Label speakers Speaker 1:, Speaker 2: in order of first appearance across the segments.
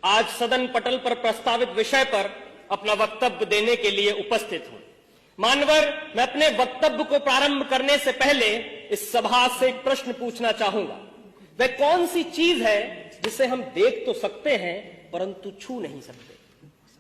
Speaker 1: आज सदन पटल पर प्रस्तावित विषय पर अपना वक्तव्य देने के लिए उपस्थित हूं। मान्यवर, मैं अपने वक्तव्य को प्रारंभ करने से पहले इस सभा से एक प्रश्न पूछना चाहूंगा। वह कौन सी चीज है जिसे हम देख तो सकते हैं परंतु छू नहीं सकते?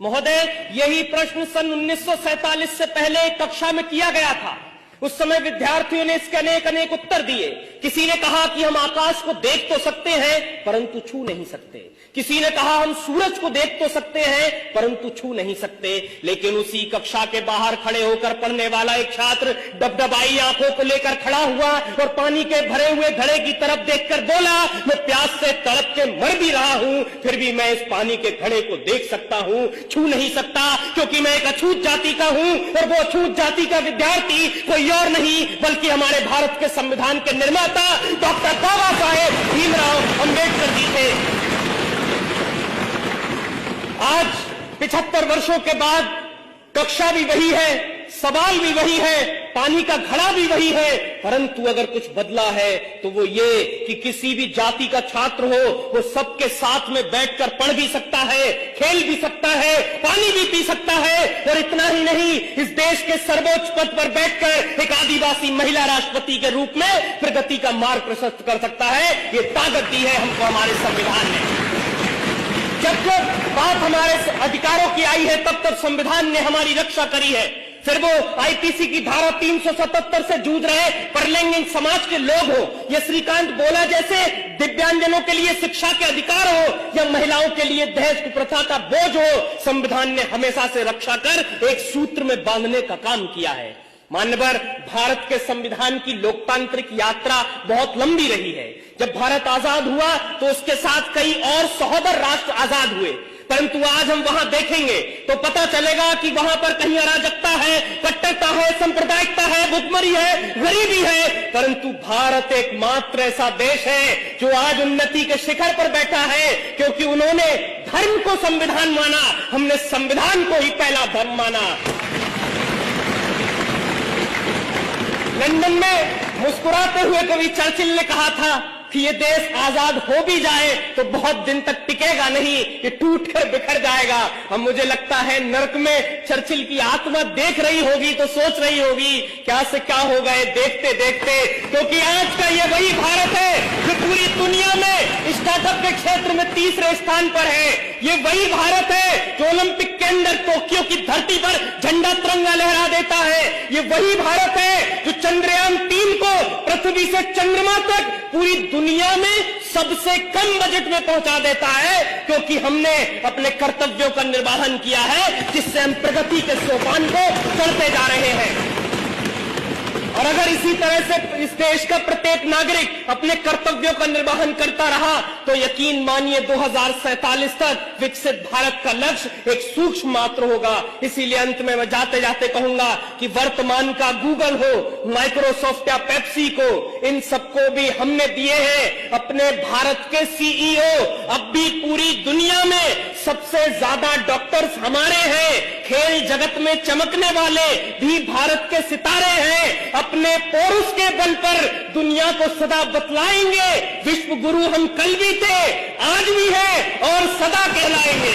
Speaker 1: महोदय, यही प्रश्न सन 1947 से पहले कक्षा में किया गया था। उस समय विद्यार्थियों ने इसके अनेक उत्तर दिए। किसी ने कहा कि हम आकाश को देख तो सकते हैं परंतु छू नहीं सकते। किसी ने कहा हम सूरज को देख तो सकते हैं परंतु छू नहीं सकते। लेकिन उसी कक्षा के बाहर खड़े होकर पढ़ने वाला एक छात्र डबडबाई आंखों को लेकर खड़ा हुआ और पानी के भरे हुए घड़े की तरफ देखकर बोला, मैं प्यास से तड़प के मर भी रहा हूं, फिर भी मैं इस पानी के घड़े को देख सकता हूं, छू नहीं सकता, क्योंकि मैं एक अछूत जाति का हूं। और वो अछूत जाति का विद्यार्थी कोई और नहीं बल्कि हमारे भारत के संविधान के निर्माता डॉक्टर बाबा साहेब भीमराव अंबेडकर जी थे। आज 75 वर्षों के बाद कक्षा भी वही है, सवाल भी वही है, पानी का घड़ा भी वही है, परंतु अगर कुछ बदला है तो वो ये कि किसी भी जाति का छात्र हो वो सबके साथ में बैठकर पढ़ भी सकता है, खेल भी सकता है, पानी भी पी सकता है। और इतना ही नहीं, इस देश के सर्वोच्च पद पर बैठकर एक आदिवासी महिला राष्ट्रपति के रूप में प्रगति का मार्ग प्रशस्त कर सकता है। ये ताकत दी है हमको हमारे संविधान ने। जब जब बात हमारे अधिकारों की आई है तब तब संविधान ने हमारी रक्षा करी है। फिर वो आईपीसी की धारा 377 से जूझ रहे परलैंगिक समाज के लोग हो, या श्रीकांत बोला जैसे दिव्यांगजनों के लिए शिक्षा के अधिकार हो, या महिलाओं के लिए दहेज कुप्रथा का बोझ हो, संविधान ने हमेशा से रक्षा कर एक सूत्र में बांधने का काम किया है। मान्यवर, भारत के संविधान की लोकतांत्रिक यात्रा बहुत लंबी रही है। जब भारत आजाद हुआ तो उसके साथ कई और सहोदर राष्ट्र आजाद हुए, परंतु आज हम वहां देखेंगे तो पता चलेगा कि वहां पर कहीं अराजकता है, कट्टरता है, सांप्रदायिकता है, भुखमरी है, गरीबी है, परंतु भारत एकमात्र ऐसा देश है जो आज उन्नति के शिखर पर बैठा है, क्योंकि उन्होंने धर्म को संविधान माना, हमने संविधान को ही पहला धर्म माना। लंदन में मुस्कुराते हुए कवि चर्चिल ने कहा था कि ये देश आजाद हो भी जाए तो बहुत दिन तक टिकेगा नहीं, ये टूट कर बिखर जाएगा। अब मुझे लगता है नर्क में चर्चिल की आत्मा देख रही होगी तो सोच रही होगी क्या से क्या हो गए देखते देखते, क्योंकि आज का ये वही भारत है जो पूरी दुनिया में स्टार्टअप के क्षेत्र में तीसरे स्थान पर है। ये वही भारत है जो ओलंपिक के अंदर टोक्यो की धरती पर झंडा तिरंगा लहरा देता है। ये वही भारत है जो चंद्रयान 3 को पृथ्वी से चंद्रमा तक पूरी दुनिया में सबसे कम बजट में पहुंचा देता है, क्योंकि हमने अपने कर्तव्यों का निर्वहन किया है, जिससे हम प्रगति के सोपान को चढ़ते जा रहे हैं। और अगर इसी तरह से इस देश का प्रत्येक नागरिक अपने कर्तव्यों का निर्वहन करता रहा तो यकीन मानिए 2047 तक विकसित भारत का लक्ष्य एक सूक्ष्म मात्र होगा। इसीलिए अंत में मैं जाते जाते कहूंगा कि वर्तमान का गूगल हो, माइक्रोसॉफ्ट या पेप्सी को, इन सबको भी हमने दिए हैं अपने भारत के सीईओ। अब भी पूरी दुनिया में सबसे ज्यादा डॉक्टर्स हमारे हैं। खेल जगत में चमकने वाले भी भारत के सितारे हैं। अपने पौरुष के बल पर दुनिया को सदा बतलाएंगे विश्व गुरु हम कल भी थे, आज भी हैं और सदा कहलाएंगे।